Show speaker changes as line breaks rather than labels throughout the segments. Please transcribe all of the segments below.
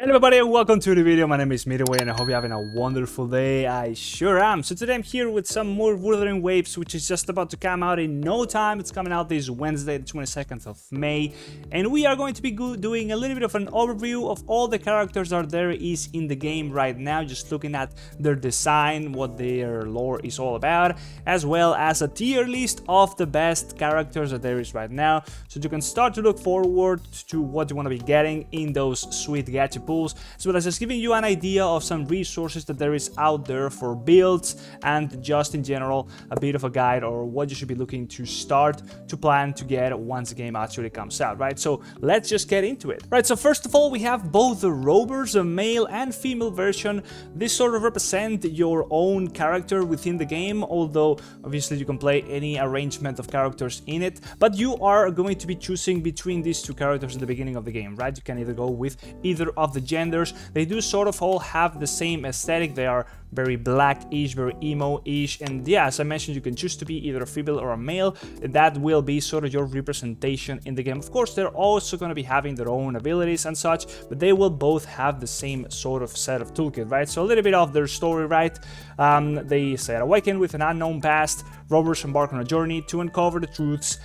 Hello everybody and welcome to the video. My name is Midway and I hope you're having a wonderful day. I sure am. So today I'm here with some more Wuthering Waves, which is just about to come out in no time. It's coming out this Wednesday, the 22nd of May. And we are going to be doing a little bit of an overview of all the characters that there is in the game right now. Just looking at their design, what their lore is all about, as well as a tier list of the best characters that there is right now. So you can start to look forward to what you want to be getting in those sweet gacha pools, as well as just giving you an idea of some resources that there is out there for builds and just in general a bit of a guide or what you should be looking to start to plan to get once the game actually comes out, right? So let's just get into it. Right, so first of all we have both the rovers, a male and female version. This sort of represent your own character within the game, although obviously you can play any arrangement of characters in it, but you are going to be choosing between these two characters in the beginning of the game, right? You can either go with either of the genders. They do sort of all have the same aesthetic. They are very black-ish, very emo-ish, and yeah, as I mentioned, you can choose to be either a female or a male. That will be sort of your representation in the game. Of course, they're also going to be having their own abilities and such, but they will both have the same sort of set of toolkit, right? So a little bit of their story, right? They say, awaken with an unknown past, rovers embark on a journey to uncover the truths,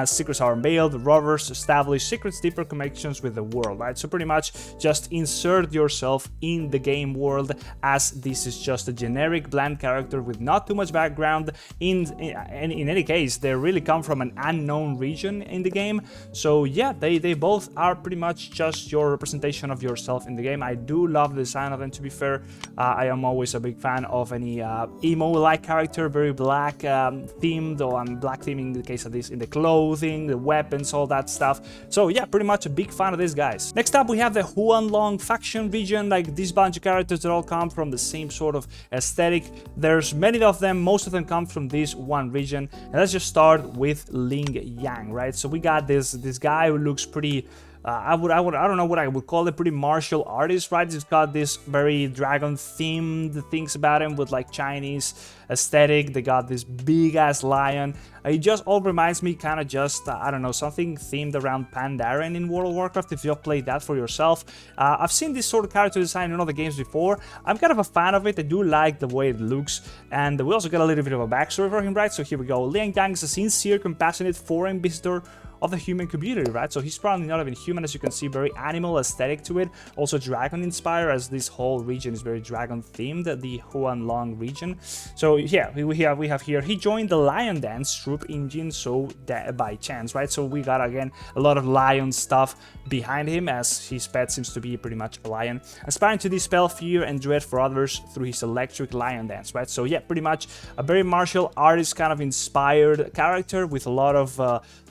secrets are unveiled, rovers establish secrets, deeper connections with the world, right? So pretty much just insert yourself in the game world, as this is just a generic bland character with not too much background. In any case, they really come from an unknown region in the game. So yeah, they both are pretty much just your representation of yourself in the game. I do love the design of them, to be fair. I am always a big fan of any emo-like character, very black themed, or black theming in the case of this, in the clothing, the weapons, all that stuff. So yeah, pretty much a big fan of these guys. Next up we have the YUANWU faction region. Like these bunch of characters that all come from the same sort of aesthetic. There's many of them, most of them come from this one region. And let's just start with LINGYANG, right? So we got this guy who looks pretty I don't know what I would call it, pretty martial artist, right? He's got this very dragon themed things about him with like Chinese aesthetic. They got this big ass lion. It just all reminds me kind of just I don't know, something themed around Pandaren in World of Warcraft, if you've played that for yourself. I've seen this sort of character design in other games before. I'm kind of a fan of it. I do like the way it looks, and we also got a little bit of a backstory for him, right? So here we go. LINGYANG is a sincere, compassionate foreign visitor of the human community, right? So he's probably not even human, as you can see, very animal aesthetic to it, also dragon inspired, as this whole region is very dragon themed, the YUANLONG region. So yeah, we have here, he joined the lion dance troupe in Jinzhou by chance, right? So we got again a lot of lion stuff behind him, as his pet seems to be pretty much a lion, aspiring to dispel fear and dread for others through his electric lion dance, right? So yeah, pretty much a very martial artist kind of inspired character with a lot of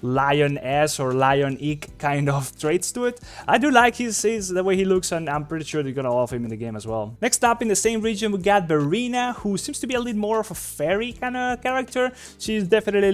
lion-esque or lion-ic kind of traits to it. I do like the way he looks, and I'm pretty sure you're gonna love him in the game as well. Next up in the same region we got VERINA, who seems to be a little more of a fairy kind of character. She's definitely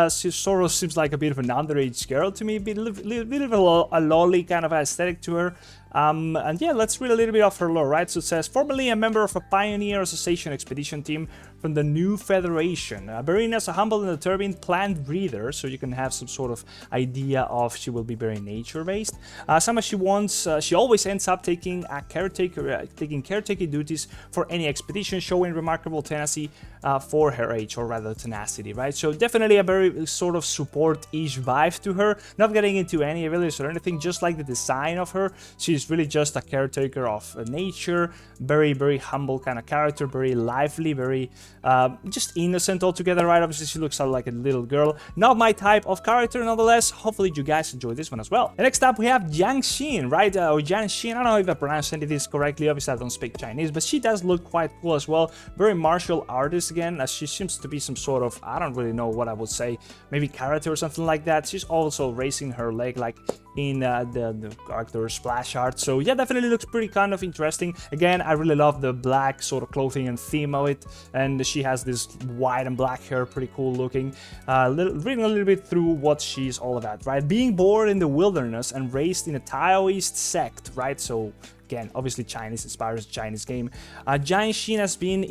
she sort of seems like a bit of an underage girl to me, a bit of a lolly kind of aesthetic to her. And yeah, let's read a little bit of her lore, right? So it says, formerly a member of a pioneer association expedition team from the New Federation. VERINA is a humble and determined plant breeder, so you can have some sort of idea of she will be very nature-based. Some she wants, she always ends up taking caretaker duties for any expedition, showing remarkable tenacity for her age, or rather tenacity, right? So definitely a very sort of support-ish vibe to her. Not getting into any abilities or anything, just like the design of her. She's really just a caretaker of nature, very humble kind of character, very lively, very just innocent altogether, right? Obviously she looks like a little girl. Not my type of character nonetheless. Hopefully you guys enjoy this one as well. And next up we have YANGYANG, right? Or YANGYANG, I don't know if I pronounced any of this correctly, obviously I don't speak Chinese, but she does look quite cool as well. Very martial artist again, as she seems to be some sort of, I don't really know what I would say, maybe karate or something like that. She's also raising her leg like in the character splash art. So yeah, definitely looks pretty kind of interesting. Again, I really love the black sort of clothing and theme of it, and she has this white and black hair, pretty cool looking. Reading a little bit through what she's all about, right? Being born in the wilderness and raised in a Taoist sect, right? So again, obviously Chinese inspires the Chinese game. JIANXIN has been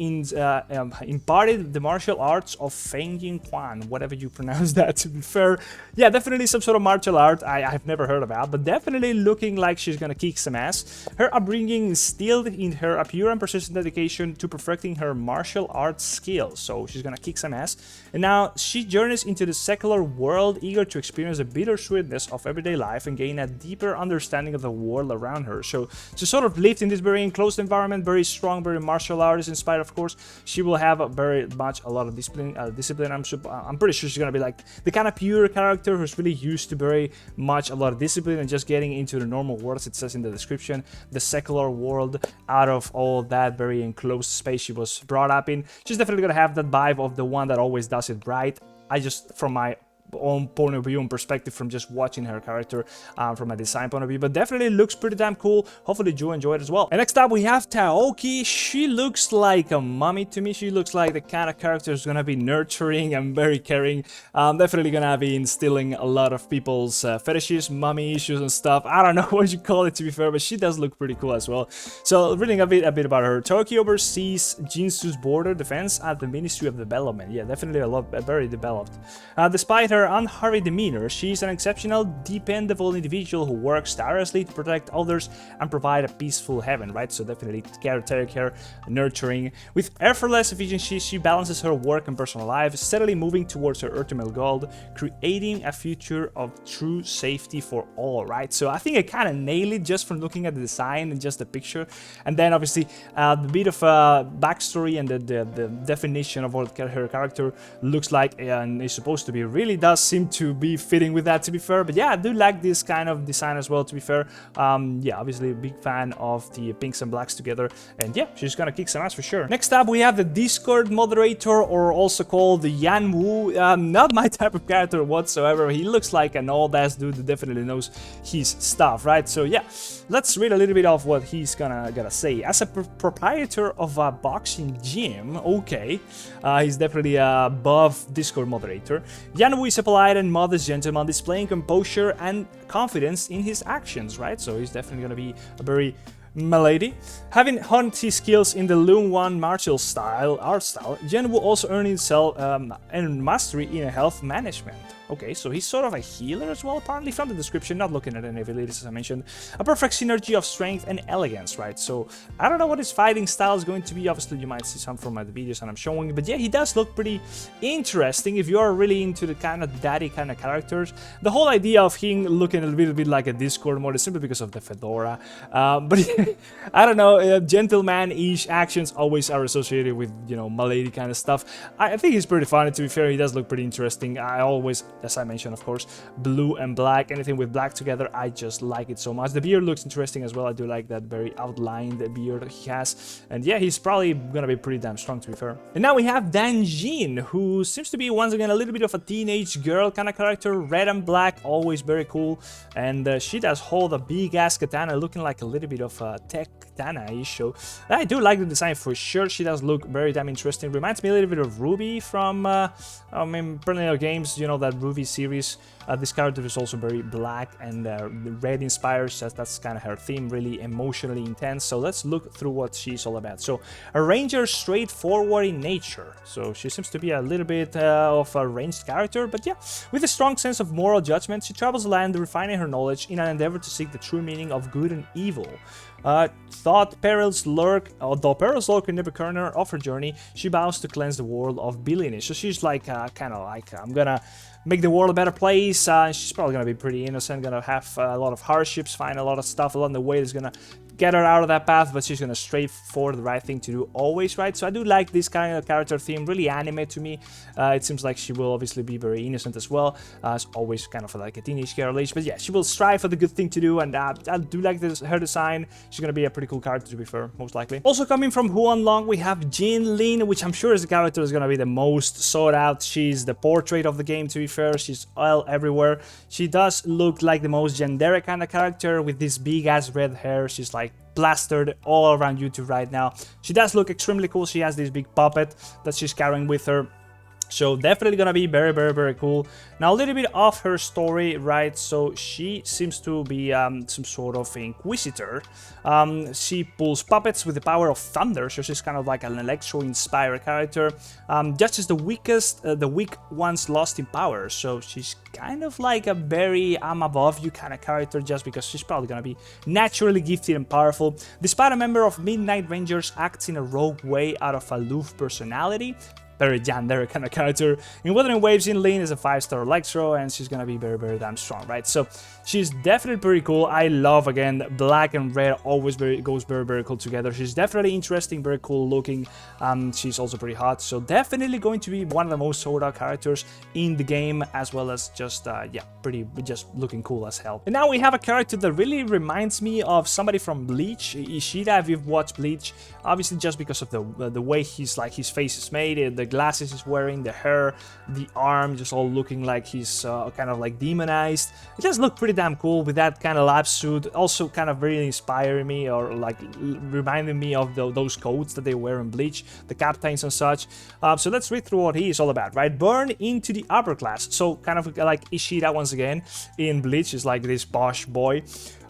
imparted the martial arts of Feng Yin Quan, whatever you pronounce that, to be fair. Yeah, definitely some sort of martial art. I've never heard heard about, but definitely looking like she's gonna kick some ass. Her upbringing instilled in her a pure and persistent dedication to perfecting her martial arts skills, so she's gonna kick some ass. And now she journeys into the secular world, eager to experience the bittersweetness of everyday life and gain a deeper understanding of the world around her. So to sort of live in this very enclosed environment, very strong, very martial artist inspired, of course, she will have very much a lot of discipline. I'm pretty sure she's gonna be like the kind of pure character who's really used to very much a lot of discipline and just getting into the normal world, as it says in the description, the secular world, out of all that very enclosed space she was brought up in. She's definitely gonna have that vibe of the one that always does it right. I just, from my own point of view and perspective, from just watching her character from a design point of view, but definitely looks pretty damn cool. Hopefully you enjoy it as well. And next up we have TAOQI. She looks like a mommy to me. She looks like the kind of character who's gonna be nurturing and very caring. Definitely gonna be instilling a lot of people's fetishes, mommy issues and stuff. I don't know what you call it, to be fair, but she does look pretty cool as well. So reading a bit about her. TAOQI oversees Jinsu's border defense at the Ministry of Development. Yeah, definitely very developed. Despite her unhurried demeanor, she's an exceptional, dependable individual who works tirelessly to protect others and provide a peaceful heaven, right? So definitely care, nurturing. With effortless efficiency, she balances her work and personal life, steadily moving towards her ultimate goal, creating a future of true safety for all, right? So I think I kind of nailed it just from looking at the design and just the picture. And then obviously the bit of backstory and the definition of what her character looks like and is supposed to be really does seem to be fitting with that, to be fair. But yeah, I do like this kind of design as well, to be fair. Yeah, obviously a big fan of the pinks and blacks together, and yeah, she's gonna kick some ass for sure. Next up we have the Discord moderator, or also called the YUANWU. Not my type of character whatsoever. He looks like an old ass dude who definitely knows his stuff, right? So yeah, let's read a little bit of what he's gonna say. As a proprietor of a boxing gym, okay, he's definitely above Discord moderator. YUANWU is a polite and modest gentleman, displaying composure and confidence in his actions, right? So he's definitely gonna be a very milady. Having honed his skills in the Lungwan martial art style, YUANWU also earned himself and mastery in health management. Okay, so he's sort of a healer as well, apparently, from the description, not looking at any abilities, as I mentioned. A perfect synergy of strength and elegance, right? So I don't know what his fighting style is going to be. Obviously, you might see some from the videos that I'm showing, but yeah, he does look pretty interesting if you are really into the kind of daddy kind of characters. The whole idea of him looking a little bit like a Discord mod is simply because of the fedora. But I don't know, gentleman-ish actions always are associated with, you know, milady kind of stuff. I think he's pretty funny, to be fair. He does look pretty interesting. I always, as I mentioned, of course, blue and black, anything with black together, I just like it so much. The beard looks interesting as well. I do like that very outlined beard he has, and yeah, he's probably gonna be pretty damn strong, to be fair. And now we have DANJIN, who seems to be once again a little bit of a teenage girl kind of character. Red and black, always very cool, and she does hold a big ass katana, looking like a little bit of a tech katana-ish. So I do like the design for sure. She does look very damn interesting. Reminds me a little bit of Ruby from I mean, Perennial Games, you know, that Ruby series. This character is also very black and red inspired. That's kind of her theme, really emotionally intense. So let's look through what she's all about. So a ranger, straightforward in nature. So she seems to be a little bit of a ranged character, but yeah, with a strong sense of moral judgment, she travels the land, refining her knowledge in an endeavor to seek the true meaning of good and evil. Though perils lurk in every corner of her journey, she vows to cleanse the world of villainy. So she's like, kind of like, I'm gonna make the world a better place. She's probably gonna be pretty innocent, gonna have a lot of hardships, find a lot of stuff along the way that's gonna get her out of that path, but she's gonna stray for the right thing to do always, right? So I do like this kind of character theme, really anime to me. It seems like she will obviously be very innocent as well. It's always kind of like a teenage girlish, but yeah, she will strive for the good thing to do, and I do like her design. She's gonna be a pretty cool character, to be fair, most likely. Also coming from YUANLIN, we have YINLIN, which I'm sure is the character is gonna be the most sought out. She's the portrait of the game, to be fair. She's all everywhere. She does look like the most generic kind of character with this big ass red hair. She's like plastered all around YouTube right now. She does look extremely cool. She has this big puppet that she's carrying with her. So definitely gonna be very, very, very cool. Now a little bit of her story, right? So she seems to be some sort of inquisitor. She pulls puppets with the power of thunder, so she's kind of like an electro-inspired character. Judges the weak ones lost in power. So she's kind of like a very I'm above you kind of character, just because she's probably gonna be naturally gifted and powerful. Despite a member of Midnight Rangers acts in a rogue way out of aloof personality. Very yandere kind of character. In Wuthering Waves, YINLIN is a 5-star Electro, and she's gonna be very, very damn strong, right? So she's definitely pretty cool. I love, again, black and red always goes very, very cool together. She's definitely interesting, very cool looking. She's also pretty hot, so definitely going to be one of the most sought out characters in the game, as well as just yeah, pretty just looking cool as hell. And now we have a character that really reminds me of somebody from Bleach, Ishida. If you've watched Bleach, obviously just because of the way his face is made, the glasses he's wearing, the hair, the arm, just all looking like he's kind of like demonized. It does look pretty damn cool with that kind of lab suit. Also kind of really inspiring me, or like reminding me of those coats that they wear in Bleach, the captains and such. So let's read through what he is all about, right? Born into the upper class, so kind of like Ishida once again in Bleach is like this posh boy.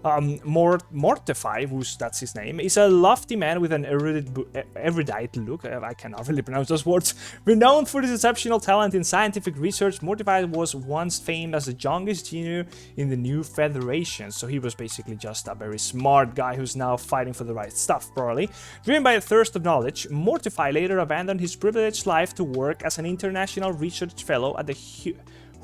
MORTEFI, that's his name, is a lofty man with an erudite look. I cannot really pronounce those words. Renowned for his exceptional talent in scientific research, MORTEFI was once famed as the youngest junior in the new Federation. So he was basically just a very smart guy who's now fighting for the right stuff, probably. Driven by a thirst of knowledge, MORTEFI later abandoned his privileged life to work as an international research fellow at the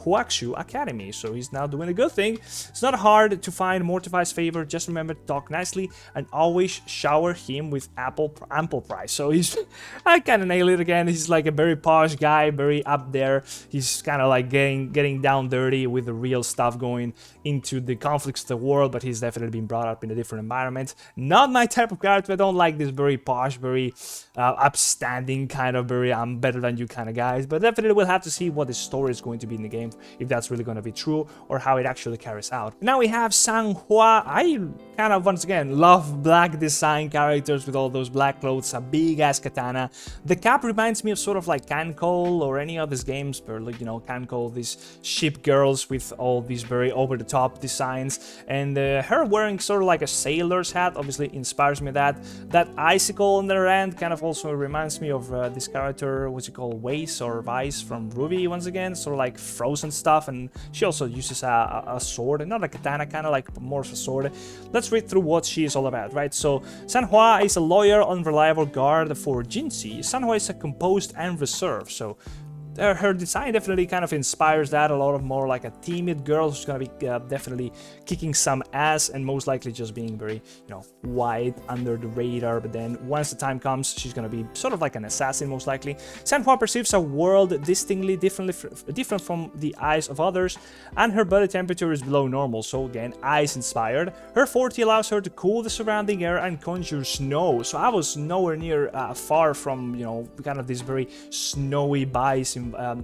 YUANWU Academy, so he's now doing a good thing. It's not hard to find MORTEFI's favor. Just remember to talk nicely and always shower him with ample price. So he's, I kind of nail it again. He's like a very posh guy, very up there. He's kind of like getting down dirty with the real stuff, going into the conflicts of the world, but he's definitely been brought up in a different environment. Not my type of character. I don't like this very posh, very upstanding kind of very I'm better than you kind of guys, but definitely we'll have to see what the story is going to be in the game, if that's really going to be true or how it actually carries out. Now we have SANHUA. I kind of, once again, love black design characters with all those black clothes, a big ass katana. The cap reminds me of sort of like Cancol or any of these games, but like, you know, Cancol, these ship girls with all these very over the top designs, and her wearing sort of like a sailor's hat obviously inspires me. That icicle on their end kind of also reminds me of this character, what's it called, Waze or Vice from Ruby, once again, sort of like frozen stuff. And she also uses a sword, and not a katana, kind of like more of a sword. Let's read through what she is all about, right? So SANHUA is a loyal, unreliable guard for Jinxi. SANHUA is a composed and reserved, so her design definitely kind of inspires that, a lot of more like a timid girl who's gonna be definitely kicking some ass and most likely just being very, you know, white under the radar. But then once the time comes, she's gonna be sort of like an assassin most likely. SANHUA perceives a world distinctly different from the eyes of others, and her body temperature is below normal, so again, ice inspired. Her 40 allows her to cool the surrounding air and conjure snow, so I was nowhere near far from, you know, kind of this very snowy Vice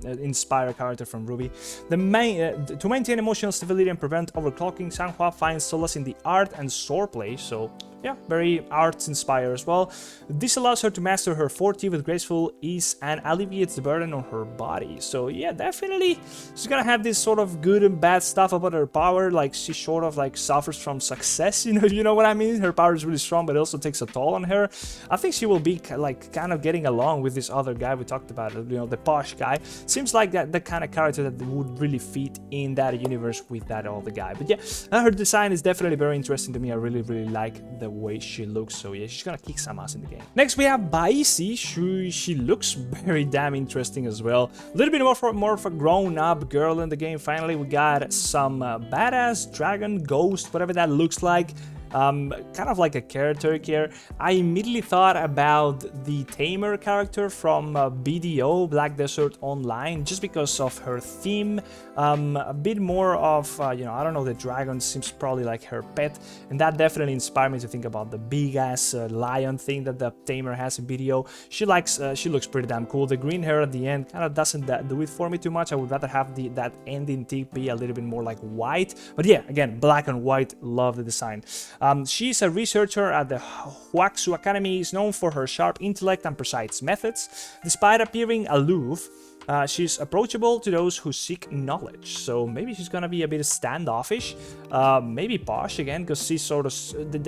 inspired character from Ruby. To maintain emotional stability and prevent overclocking, SANHUA finds solace in the art and swordplay, so yeah, very arts inspired as well. This allows her to master her 40 with graceful ease and alleviates the burden on her body. So yeah, definitely she's gonna have this sort of good and bad stuff about her power. Like she sort of like suffers from success, you know what I mean? Her power is really strong, but it also takes a toll on her. I think she will be like kind of getting along with this other guy we talked about, you know, the posh guy. Seems like that the kind of character that would really fit in that universe with that other guy. But yeah, her design is definitely very interesting to me. I really like the way she looks, so yeah, she's gonna kick some ass in the game. Next we have BAIZHI. She looks very damn interesting as well. A little bit more of a grown-up girl in the game. Finally, we got some badass dragon ghost, whatever that looks like. Kind of like a character here. I immediately thought about the Tamer character from BDO, Black Desert Online, just because of her theme. A bit more of, you know, I don't know, the dragon seems probably like her pet, and that definitely inspired me to think about the big-ass lion thing that the Tamer has in BDO. She looks pretty damn cool. The green hair at the end kind of doesn't do it for me too much. I would rather have that ending tip be a little bit more like white, but yeah, again, black and white, love the design. She's a researcher at the YUANWU Academy, is known for her sharp intellect and precise methods. Despite appearing aloof, She's approachable to those who seek knowledge. So maybe she's gonna be a bit standoffish, maybe posh again, because she's sort of...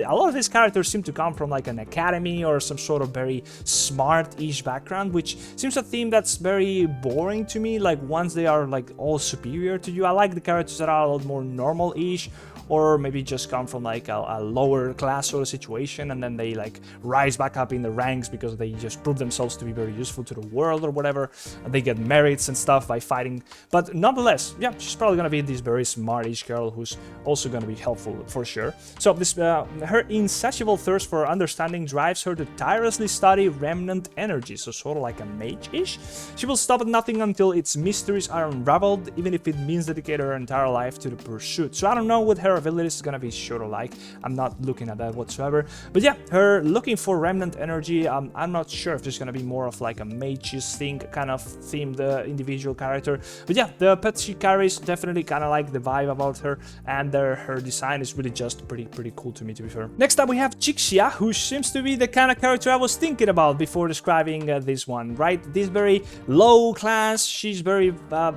A lot of these characters seem to come from like an academy or some sort of very smart-ish background, which seems a theme that's very boring to me. Like once they are like all superior to you, I like the characters that are a lot more normal-ish, or maybe just come from like a lower class sort of situation, and then they like rise back up in the ranks because they just prove themselves to be very useful to the world or whatever, and they get merits and stuff by fighting. But nonetheless, yeah, she's probably gonna be this very smart-ish girl who's also gonna be helpful for sure. So this her insatiable thirst for understanding drives her to tirelessly study remnant energy, so sort of like a mage-ish. She will stop at nothing until its mysteries are unraveled, even if it means dedicate her entire life to the pursuit. So I don't know what her abilities is gonna be sort of like. I'm not looking at that whatsoever. But yeah, her looking for remnant energy, I'm not sure if there's gonna be more of like a mage's thing, kind of themed individual character. But yeah, the pet she carries definitely kind of like the vibe about her, and her design is really just pretty cool to me, to be fair. Next up we have CHIXIA, who seems to be the kind of character I was thinking about before describing this one, right? This very low class, she's very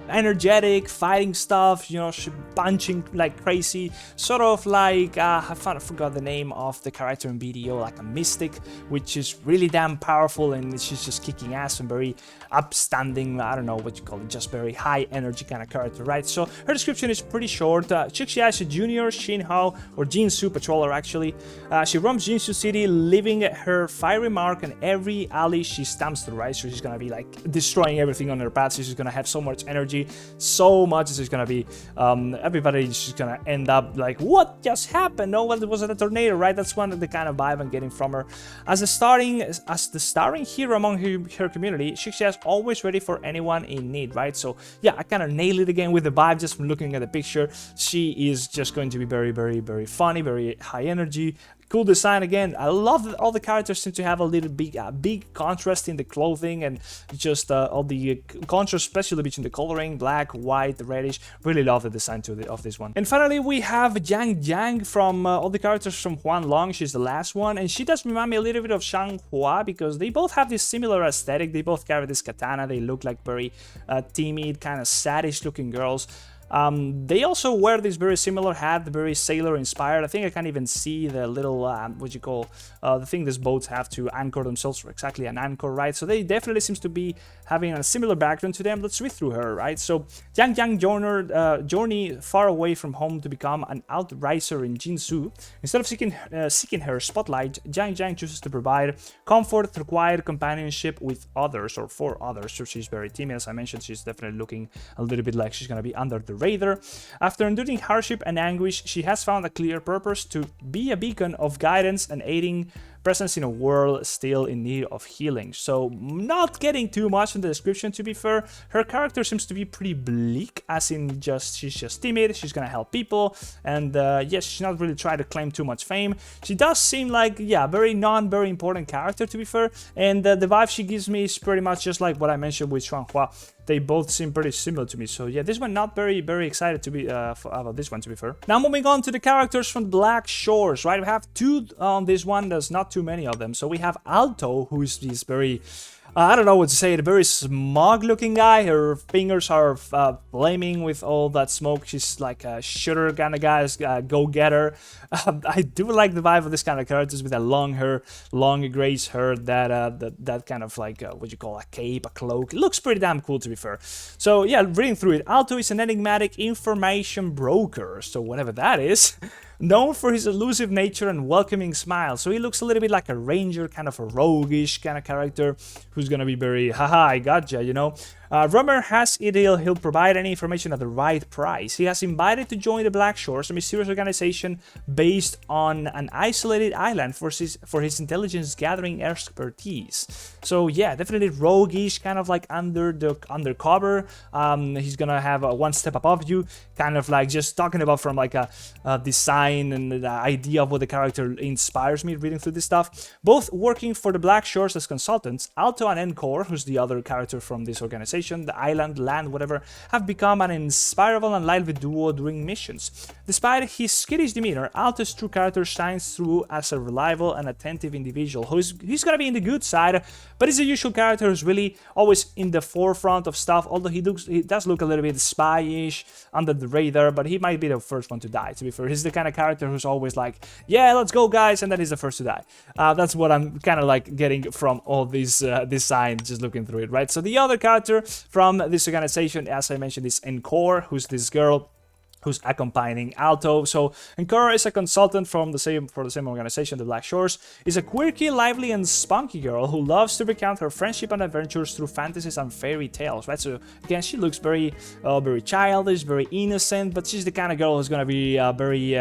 energetic, fighting stuff, you know, she's punching like crazy, sort of like, I forgot the name of the character in BDO, like a mystic, which is really damn powerful, and she's just kicking ass and very upstanding, I don't know what you call it, just very high energy kind of character, right? So her description is pretty short. CHIXIA is a junior Shinhao or Jinsu patroller, actually. She roams Jinsu City, leaving her fiery mark on every alley she stamps through, right? So she's gonna be like destroying everything on her path. So she's gonna have so much energy, so much that she's gonna be everybody is just gonna end up like, what just happened? No, well, it was a tornado, right? That's one of the kind of vibe I'm getting from her. As the starring hero among her community, CHIXIA is always ready for anyone in need, right? So yeah, I kind of nailed it again with the vibe just from looking at the picture. She is just going to be very funny, very high energy. Cool design again. I love that all the characters seem to have a little big contrast in the clothing, and just all the contrast, especially between the coloring, black, white, reddish. Really love the design of this one. And finally, we have YANGYANG from all the characters from YUANLIN. She's the last one, and she does remind me a little bit of SANHUA because they both have this similar aesthetic. They both carry this katana. They look like very timid, kind of saddish looking girls. They also wear this very similar hat, very sailor inspired. I think I can't even see the little, what you call, the thing these boats have to anchor themselves, or exactly an anchor, right? So they definitely seems to be having a similar background to them. Let's read through her, right? So YANGYANG journey far away from home to become an outriser in Jinsu. Instead of seeking her spotlight, YANGYANG chooses to provide comfort through quiet companionship with others, or for others. So she's very timid, as I mentioned. She's definitely looking a little bit like she's gonna be under the radar. After enduring hardship and anguish, she has found a clear purpose: to be a beacon of guidance and aiding presence in a world still in need of healing. So not getting too much in the description, to be fair. Her character seems to be pretty bleak, as in just she's just timid, she's gonna help people, and yes, she's not really trying to claim too much fame. She does seem like, yeah, very important character, to be fair, and the vibe she gives me is pretty much just like what I mentioned with SANHUA. They both seem pretty similar to me, so yeah, this one not very excited to be about this one, to be fair. Now moving on to the characters from Black Shores, right? We have two on this one. There's not too many of them. So we have AALTO, who is this very I don't know what to say, a very smug looking guy. Her fingers are flaming with all that smoke. She's like a shooter kind of guy, go-getter. I do like the vibe of this kind of characters with that long hair, long grayish hair, that kind of like, what you call a cape, a cloak. It looks pretty damn cool, to be fair. So yeah, reading through it, AALTO is an enigmatic information broker, so whatever that is. Known for his elusive nature and welcoming smile, so he looks a little bit like a ranger, kind of a roguish kind of character, who's gonna be very, haha, I gotcha, you know. Rumor has it he'll provide any information at the right price. He has invited to join the Black Shores, a mysterious organization based on an isolated island for his intelligence gathering expertise. So yeah, definitely roguish, kind of like undercover. He's gonna have one step above you, kind of like just talking about from like a design and the idea of what the character inspires me reading through this stuff. Both working for the Black Shores as consultants, AALTO and ENCORE, who's the other character from this organization, organization, the island, land, whatever, have become an inspirable and lively duo during missions. Despite his skittish demeanor, AALTO's true character shines through as a reliable and attentive individual he's gonna be in the good side, but he's the usual character who's really always in the forefront of stuff, although he does look a little bit spy-ish, under the radar, but he might be the first one to die, to be fair. He's the kind of character who's always like, yeah, let's go guys, and then he's the first to die. That's what I'm kind of like getting from all these designs, just looking through it, right? So the other character from this organization, as I mentioned, is ENCORE, who's this girl who's accompanying AALTO. So ENCORE is a consultant for the same organization, the Black Shores, is a quirky, lively, and spunky girl who loves to recount her friendship and adventures through fantasies and fairy tales, right? So again, she looks very childish, very innocent, but she's the kind of girl who's gonna be very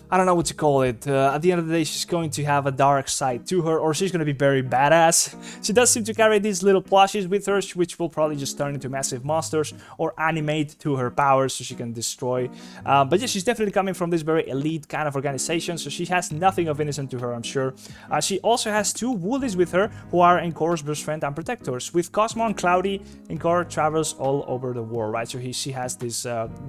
I don't know what to call it. At the end of the day, she's going to have a dark side to her, or she's going to be very badass. She does seem to carry these little plushies with her, which will probably just turn into massive monsters or animate to her powers so she can destroy. But yeah, she's definitely coming from this very elite kind of organization, so she has nothing of innocent to her, I'm sure. She also has two woolies with her, who are ENCORE's best friend and protectors. With Cosmo and Cloudy, ENCORE travels all over the world, right? So she has this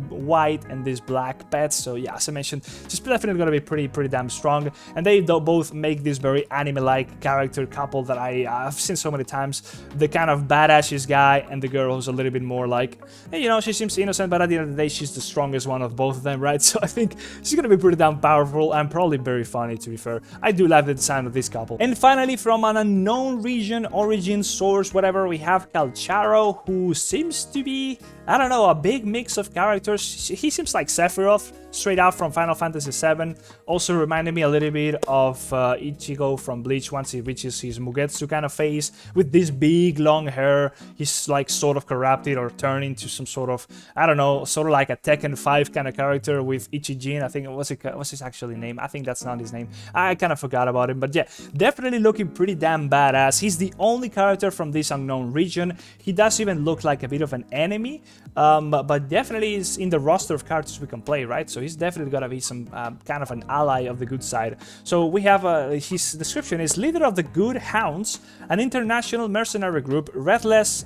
white and this black pets. So yeah, as I mentioned, she's definitely gonna be pretty damn strong, and they both make this very anime-like character couple that I've seen so many times. The kind of badass guy and the girl who's a little bit more like, hey, you know, she seems innocent, but at the end of the day, she's the strongest one of both of them, right? So I think she's gonna be pretty damn powerful and probably very funny, to be fair. I do love the design of this couple. And finally, from an unknown region, origin, source, whatever, we have CALCHARO, who seems to be, I don't know, a big mix of characters. He seems like Sephiroth, straight out from Final Fantasy VII. Also reminded me a little bit of Ichigo from Bleach once he reaches his Mugetsu kind of phase, with this big long hair. He's like sort of corrupted or turned into some sort of, I don't know, sort of like a Tekken 5 kind of character with Ichijin. I think what's his actually name? I think that's not his name. I kind of forgot about him, but yeah, definitely looking pretty damn badass. He's the only character from this unknown region. He does even look like a bit of an enemy, but definitely is in the roster of characters we can play, right? So he's definitely gonna be some kind of an ally of the good side. So we have his description is leader of the Good Hounds, an international mercenary group, ruthless,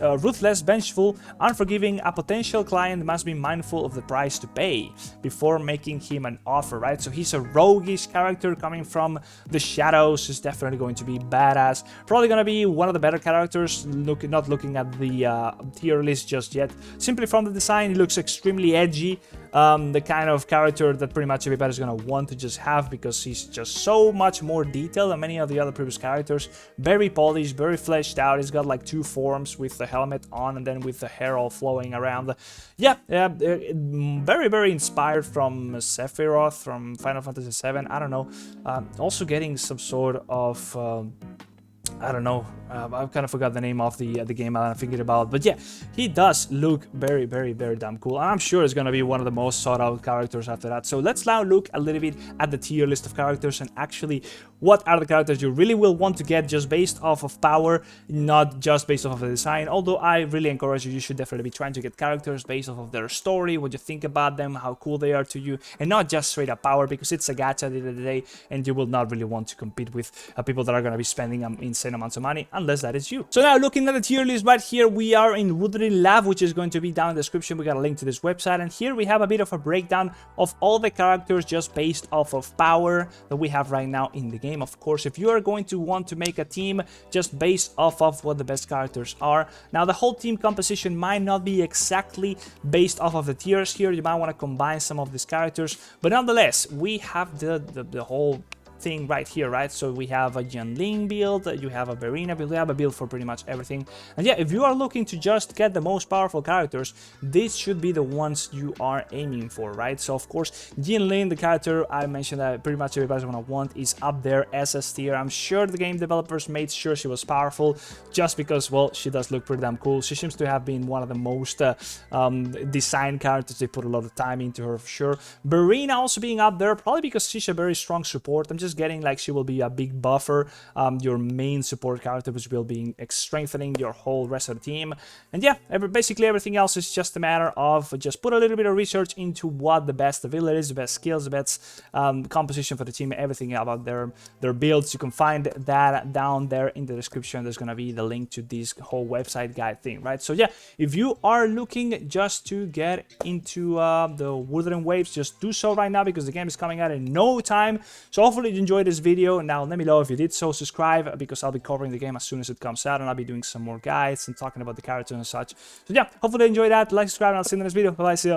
vengeful, unforgiving. A potential client must be mindful of the price to pay before making him an offer, right? So he's a roguish character coming from the shadows. He's definitely going to be badass. Probably gonna be one of the better characters. Not looking at the tier list just yet. Simply from the design, he looks extremely edgy. The kind of character that pretty much everybody's gonna want to just have, because he's just so much more detailed than many of the other previous characters. Very polished, very fleshed out. He's got like two forms with the helmet on and then with the hair all flowing around. Yeah, very inspired from Sephiroth from Final Fantasy VII. I don't know. Also getting some sort of I don't know, I kind of forgot the name of the game I'm thinking about, but yeah, he does look very damn cool, and I'm sure it's gonna be one of the most sought out characters after that. So let's now look a little bit at the tier list of characters and actually what are the characters you really will want to get just based off of power, not just based off of the design. Although I really encourage you should definitely be trying to get characters based off of their story, what you think about them, how cool they are to you, and not just straight up power, because it's a gacha at the end of the day, and you will not really want to compete with people that are gonna be spending insane amounts of money, unless that is you. So now looking at the tier list right here, we are in Wuthering Lab, which is going to be down in the description. We got a link to this website, and here we have a bit of a breakdown of all the characters just based off of power that we have right now in the game. Of course, if you are going to want to make a team just based off of what the best characters are, now the whole team composition might not be exactly based off of the tiers here. You might want to combine some of these characters, but nonetheless, we have the whole thing right here, right? So we have a YINLIN build, you have a VERINA build, you have a build for pretty much everything. And yeah, if you are looking to just get the most powerful characters, these should be the ones you are aiming for, right? So of course, YINLIN, the character I mentioned that pretty much everybody's gonna want, is up there as S tier. I'm sure the game developers made sure she was powerful just because, well, she does look pretty damn cool. She seems to have been one of the most designed characters. They put a lot of time into her for sure. VERINA also being up there, probably because she's a very strong support. I'm just just getting like she will be a big buffer, your main support character, which will be strengthening your whole rest of the team. And yeah, basically everything else is just a matter of just put a little bit of research into what the best abilities, the best skills, the best composition for the team, everything about their builds. You can find that down there in the description. There's gonna be the link to this whole website guide thing, right? So yeah, if you are looking just to get into the Wuthering Waves, just do so right now, because the game is coming out in no time. So hopefully you enjoyed this video. Now let me know if you did so. Subscribe, because I'll be covering the game as soon as it comes out, and I'll be doing some more guides and talking about the characters and such. So yeah, hopefully you enjoyed that. Like, subscribe, and I'll see you in the next video. Bye bye, see ya.